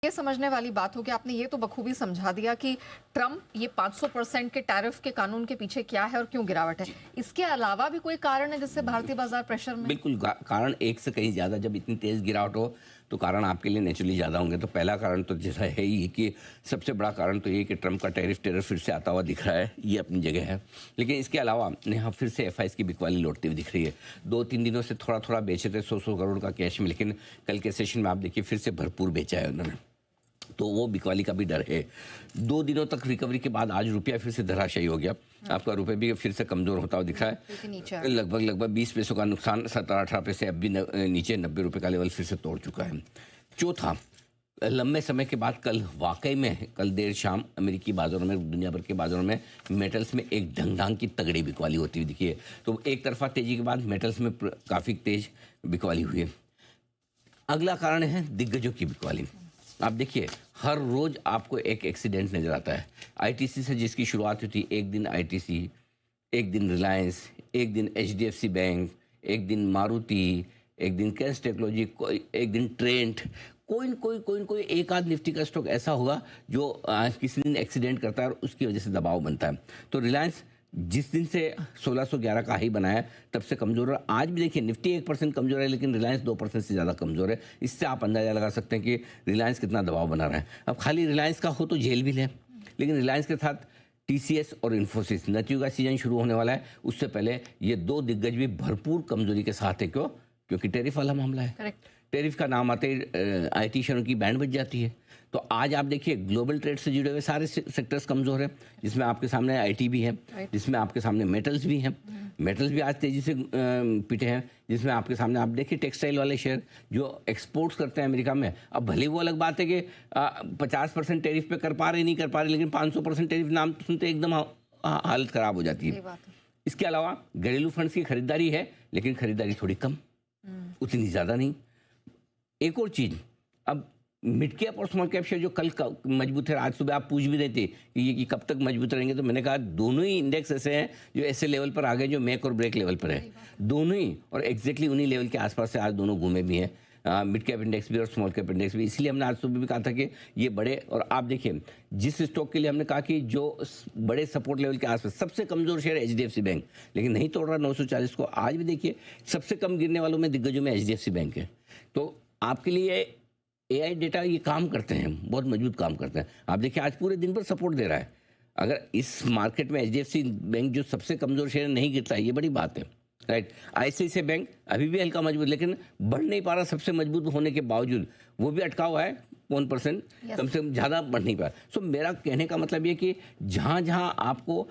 ये समझने वाली बात हो कि आपने ये तो बखूबी समझा दिया कि ट्रम्प ये 500% के टैरिफ के कानून के पीछे क्या है और क्यों गिरावट है। इसके अलावा भी कोई कारण है जिससे भारतीय बाजार प्रेशर में? बिल्कुल कारण एक से कहीं ज़्यादा। जब इतनी तेज़ गिरावट हो तो कारण आपके लिए नेचुरली ज़्यादा होंगे। तो पहला कारण तो जैसा है ही कि सबसे बड़ा कारण तो ये कि ट्रम्प का टैरिफ फिर से आता हुआ दिख रहा है, ये अपनी जगह है। लेकिन इसके अलावा यहाँ फिर से एफआईएस की बिकवाली लौटती हुई दिख रही है। 2-3 दिनों से थोड़ा थोड़ा बेचे थे 100 करोड़ का कैश में, लेकिन कल के सेशन में आप देखिए फिर से भरपूर बेचा है उन्होंने, तो वो बिकवाली का भी डर है। 2 दिनों तक रिकवरी के बाद आज रुपया फिर से धराशायी हो गया। आपका रुपये भी फिर से कमज़ोर होता हुआ दिख रहा है। लगभग 20 पैसों का नुकसान, 17-18 पैसे अब भी नीचे 90 रुपये का लेवल फिर से तोड़ चुका है। चौथा, लंबे समय के बाद कल वाकई में कल देर शाम अमेरिकी बाजारों में, दुनिया भर के बाजारों में मेटल्स में एक ढंग की तगड़ी बिकवाली होती हुई दिखी है। तो एक तरफा तेज़ी के बाद मेटल्स में काफ़ी तेज बिकवाली हुई है। अगला कारण है दिग्गजों की बिकवाली। आप देखिए हर रोज़ आपको एक एक्सीडेंट नज़र आता है। आईटीसी से जिसकी शुरुआत हुई थी, एक दिन आईटीसी, एक दिन रिलायंस, एक दिन एचडीएफसी बैंक, एक दिन मारुति, एक दिन कैश टेक्नोलॉजी, एक दिन ट्रेंट, कोई एक आध निफ्टी का स्टॉक ऐसा होगा जो किसी दिन एक्सीडेंट करता है और उसकी वजह से दबाव बनता है। तो रिलायंस जिस दिन से 1611 का हाई बनाया तब से कमज़ोर है। आज भी देखिए निफ्टी 1% कमज़ोर है, लेकिन रिलायंस 2% से ज़्यादा कमज़ोर है। इससे आप अंदाज़ा लगा सकते हैं कि रिलायंस कितना दबाव बना रहा है। अब खाली रिलायंस का हो तो झेल भी लें, लेकिन रिलायंस के साथ टीसीएस और इन्फोसिस, नतीजों का सीजन शुरू होने वाला है, उससे पहले ये 2 दिग्गज भी भरपूर कमजोरी के साथ है। क्यों? क्योंकि टैरिफ वाला मामला है। करेक्ट। टैरिफ का नाम आते ही आईटी शेयरों की बैंड बज जाती है। तो आज आप देखिए ग्लोबल ट्रेड से जुड़े हुए सारे सेक्टर्स कमज़ोर है, जिसमें आपके सामने आईटी भी है, जिसमें आपके सामने मेटल्स भी हैं। मेटल्स भी आज तेज़ी से पिटे हैं, जिसमें आपके सामने आप देखिए टेक्सटाइल वाले शेयर जो एक्सपोर्ट्स करते हैं अमेरिका में। अब भले वो अलग बात है कि 50% टैरिफ पे कर पा रहे नहीं कर पा रहे, लेकिन 500% टैरिफ नाम तो सुनते एकदम हालत ख़राब हो जाती है। इसके अलावा घरेलू फंड्स की खरीदारी है, लेकिन खरीदारी थोड़ी कम, उतनी ज़्यादा नहीं। एक और चीज़, अब मिड कैप और स्मॉल कैप शेयर जो कल मजबूत है, आज सुबह आप पूछ भी रहे थे कि कब तक मजबूत रहेंगे, तो मैंने कहा दोनों ही इंडेक्स ऐसे हैं जो ऐसे लेवल पर आ गए जो मेक और ब्रेक लेवल पर है, दोनों ही, और एग्जैक्टली उन्हीं लेवल के आसपास से आज दोनों घूमे भी हैं, मिड कैप इंडेक्स भी और स्मॉल कैप इंडेक्स भी। इसलिए हमने आज सुबह भी कहा था कि ये बड़े, और आप देखिए जिस स्टॉक के लिए हमने कहा कि जो बड़े सपोर्ट लेवल के आसपास, सबसे कमजोर शेयर एचडीएफसी बैंक, लेकिन नहीं तोड़ रहा 940 को। आज भी देखिए सबसे कम गिरने वालों में दिग्गजों में एचडीएफसी बैंक है। तो आपके लिए एआई डेटा ये काम करते हैं, बहुत मजबूत काम करते हैं। आप देखिए आज पूरे दिन पर सपोर्ट दे रहा है। अगर इस मार्केट में एचडीएफसी बैंक जो सबसे कमजोर शेयर नहीं गिरता है, ये बड़ी बात है, राइट। आईसीआईसीआई बैंक अभी भी हल्का मजबूत, लेकिन बढ़ नहीं पा रहा, सबसे मजबूत होने के बावजूद वो भी अटका हुआ है 1%, कम से कम, ज़्यादा बढ़ नहीं पाया। सो मेरा कहने का मतलब ये कि जहाँ जहाँ आपको,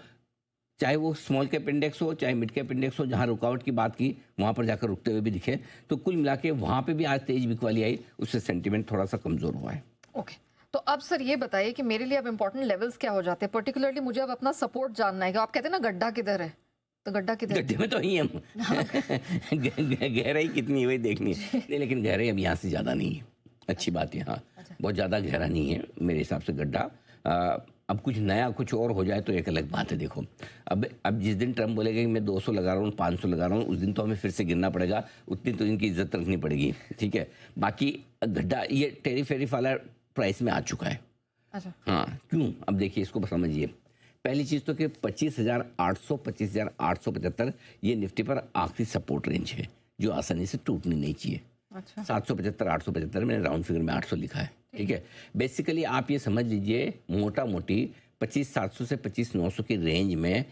चाहे वो स्मॉल कैप इंडेक्स हो चाहे मिड कैप इंडेक्स हो, जहाँ रुकावट की बात की वहाँ पर जाकर रुकते हुए भी दिखे, तो कुल मिला के वहाँ पे भी आज तेज बिकवाली आई, उससे सेंटीमेंट थोड़ा सा कमज़ोर हुआ है। ओके, तो अब सर ये बताइए कि मेरे लिए अब इंपॉर्टेंट लेवल्स क्या हो जाते हैं? पर्टिकुलरली मुझे अब अपना सपोर्ट जानना है कि आप कहते हैं ना गड्ढा किधर है, तो गड्ढा किधर? गड्ढे में तो ही हम गहराई कितनी है वही देखनी है। नहीं, लेकिन गहराई अब यहाँ से ज़्यादा नहीं है, अच्छी बात है। हाँ, बहुत ज़्यादा गहरा नहीं है मेरे हिसाब से गड्ढा। अब कुछ नया कुछ और हो जाए तो एक अलग बात है। देखो अब जिस दिन ट्रम्प बोलेगा कि मैं 200 लगा रहा हूँ, 500 लगा रहा हूँ, उस दिन तो हमें फिर से गिरना पड़ेगा, उतनी तो इनकी इज्जत रखनी पड़ेगी, ठीक है। बाकी गड्ढा ये टैरिफ वाला प्राइस में आ चुका है। अच्छा। हाँ, क्यों? अब देखिए इसको समझिए। पहली चीज़ तो कि 25,800 25,875 ये निफ्टी पर आखिरी सपोर्ट रेंज है जो आसानी से टूटनी नहीं चाहिए। अच्छा। 775 875 मैंने राउंड फिगर में 800 लिखा है, ठीक है। बेसिकली आप ये समझ लीजिए मोटा मोटी 25,700 से 25,900 की रेंज में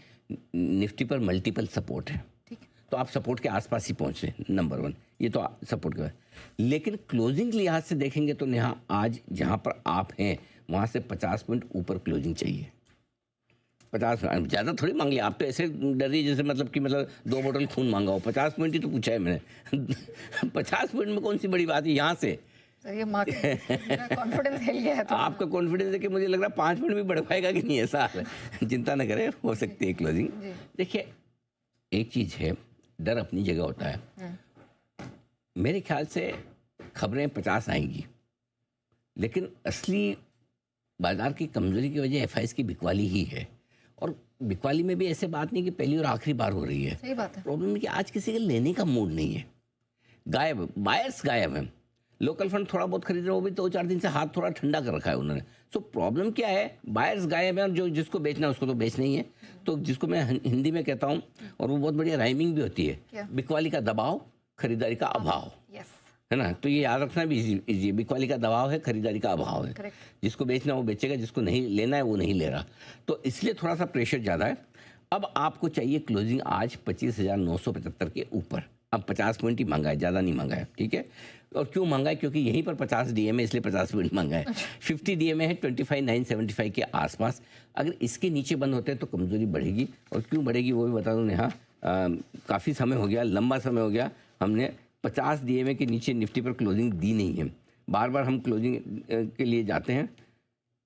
निफ्टी पर मल्टीपल सपोर्ट है। तो आप सपोर्ट के आसपास ही पहुंचे, नंबर 1, ये तो सपोर्ट का है। लेकिन क्लोजिंग के लिहाज से देखेंगे तो यहाँ आज जहाँ पर आप हैं वहाँ से 50 पॉइंट ऊपर क्लोजिंग चाहिए। 50 ज़्यादा थोड़ी मांग लिया आप, तो ऐसे डर रही जैसे मतलब कि 2 बोतल खून मांगा हो। 50 पॉइंट ही तो पूछा है मैंने। 50 पॉइंट में कौन सी बड़ी बात है यहाँ से? सर ये मार्केट कॉन्फिडेंस हिल गया है तो आपका कॉन्फिडेंस है कि मुझे लग रहा है 5 पॉइंट भी बढ़ पाएगा कि नहीं, ऐसा चिंता न करें, हो सकती है क्लोजिंग। देखिए एक चीज़ है, डर अपनी जगह होता है। मेरे ख्याल से खबरें 50 आएंगी, लेकिन असली बाजार की कमजोरी की वजह एफआईएस की बिकवाली ही है। और बिकवाली में भी ऐसे बात नहीं कि पहली और आखिरी बार हो रही है। सही बात है। प्रॉब्लम है कि आज किसी के लेने का मूड नहीं है, गायब, बायर्स गायब है। लोकल फंड थोड़ा बहुत खरीद रहे हैं, वो भी 2-4 दिन से हाथ थोड़ा ठंडा कर रखा है उन्होंने। सो प्रॉब्लम क्या है, बायर्स गायब है और जो जिसको बेचना है उसको तो बेचना ही है। तो जिसको मैं हिंदी में कहता हूँ, और वो बहुत बढ़िया राइमिंग भी होती है, बिकवाली का दबाव, खरीदारी का अभाव, है ना। तो ये याद रखना भी इजी। बिकवाली का दबाव है, खरीदारी का अभाव है। जिसको बेचना वो बेचेगा, जिसको नहीं लेना है वो नहीं ले रहा। तो इसलिए थोड़ा सा प्रेशर ज़्यादा है। अब आपको चाहिए क्लोजिंग आज 25,975 के ऊपर। अब 50 पॉइंट ही महंगा है, ज़्यादा नहीं महंगा है, ठीक है। और क्यों महंगा है, क्योंकि यहीं पर 50 डीएम है, इसलिए 50 पॉइंट महंगा है। 50 डीएम है 25,975 के आसपास। अगर इसके नीचे बंद होते हैं तो कमज़ोरी बढ़ेगी। और क्यों बढ़ेगी वो भी बता दूँ नेहा। काफ़ी समय हो गया, लंबा समय हो गया, हमने 50 डीएमए के नीचे निफ्टी पर क्लोजिंग दी नहीं है। बार बार हम क्लोजिंग के लिए जाते हैं,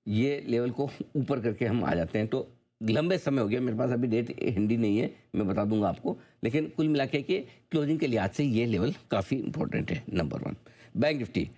ये लेवल को ऊपर करके हम आ जाते हैं। तो लंबे समय हो गया, मेरे पास अभी डेट हिंदी नहीं है, मैं बता दूंगा आपको। लेकिन कुल मिला के क्लोजिंग के लिहाज से ये लेवल काफ़ी इंपॉर्टेंट है। नंबर 1 बैंक निफ्टी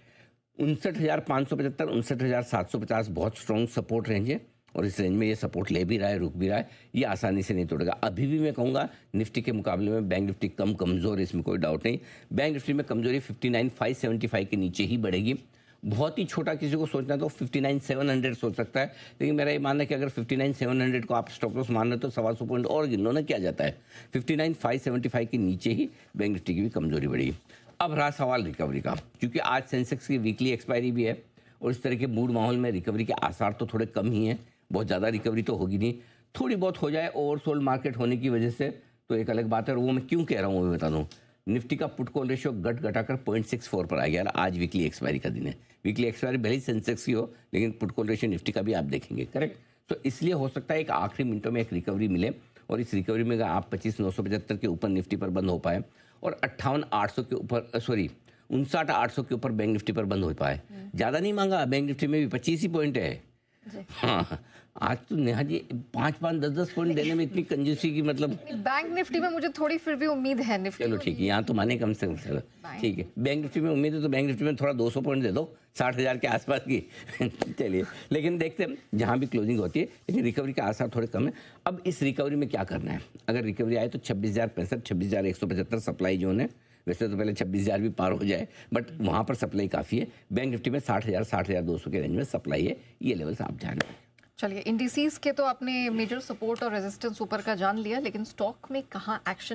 59,575, 59,750 बहुत स्ट्रॉन्ग सपोर्ट रेंज है। और इस रेंज में ये सपोर्ट ले भी रहा है, रुक भी रहा है, ये आसानी से नहीं तोड़ेगा। अभी भी मैं कहूँगा निफ्टी के मुकाबले में बैंक निफ्टी कमज़ोर है, इसमें कोई डाउट नहीं। बैंक निफ्टी में कमज़ोरी 59,575 के नीचे ही बढ़ेगी। बहुत ही छोटा किसी को सोचना तो 59,700 सोच सकता है, लेकिन मेरा ये मानना है कि अगर 59,700 को आप स्टॉप लॉस मान रहे तो 125 पॉइंट और गिन लो ना, क्या जाता है। 59,575 के नीचे ही बैंक निफ्टी की भी कमज़ोरी बढ़ेगी। अब रहा सवाल रिकवरी का, क्योंकि आज सेंसेक्स की वीकली एक्सपायरी भी है और इस तरह के मूड माहौल में रिकवरी के आसार तो थोड़े कम ही हैं। बहुत ज़्यादा रिकवरी तो होगी नहीं, थोड़ी बहुत हो जाए ओवरसोल्ड मार्केट होने की वजह से तो एक अलग बात है। और वो मैं क्यों कह रहा हूँ वो बता दूँ। निफ्टी का पुट कॉल रेशियो घटाकर 0.64 पर आ गया। आज वीकली एक्सपायरी का दिन है, वीकली एक्सपायरी भले ही सेंसेक्स की हो, लेकिन पुट कॉल रेशियो निफ्टी का भी आप देखेंगे, करेक्ट। तो इसलिए हो सकता है एक आखिरी मिनटों में एक रिकवरी मिले, और इस रिकवरी में आप 25,975 के ऊपर निफ्टी पर बंद हो पाए और 58,800 के ऊपर 59,800 के ऊपर बैंक निफ्टी पर बंद हो पाए। ज़्यादा नहीं मांगा, बैंक निफ्टी में भी 25 ही पॉइंट है। हाँ, आज तो नेहा जी 5-5, 10-10 पॉइंट देने में इतनी कंजूसी की, मतलब बैंक निफ्टी में मुझे थोड़ी फिर भी उम्मीद है। निफ्टी चलो ठीक है, यहाँ तो माने कम से कम, चलो ठीक है। बैंक निफ्टी में उम्मीद है तो बैंक निफ्टी में थोड़ा 200 पॉइंट दे दो, 60,000 के आसपास की। चलिए, लेकिन देखते हैं जहाँ भी क्लोजिंग होती है, लेकिन रिकवरी के आसार थोड़े कम है। अब इस रिकवरी में क्या करना है, अगर रिकवरी आए तो 26,065, 26,175 सप्लाई जोन है। वैसे तो पहले 26,000 भी पार हो जाए, बट वहाँ पर सप्लाई काफ़ी है। बैंक निफ्टी में 60,000, 60,200 के रेंज में सप्लाई है। ये लेवल्स आप ध्यान रखें। चलिए, इंडिसेस के तो आपने मेजर सपोर्ट और रेजिस्टेंस ऊपर का जान लिया, लेकिन स्टॉक में कहाँ एक्शन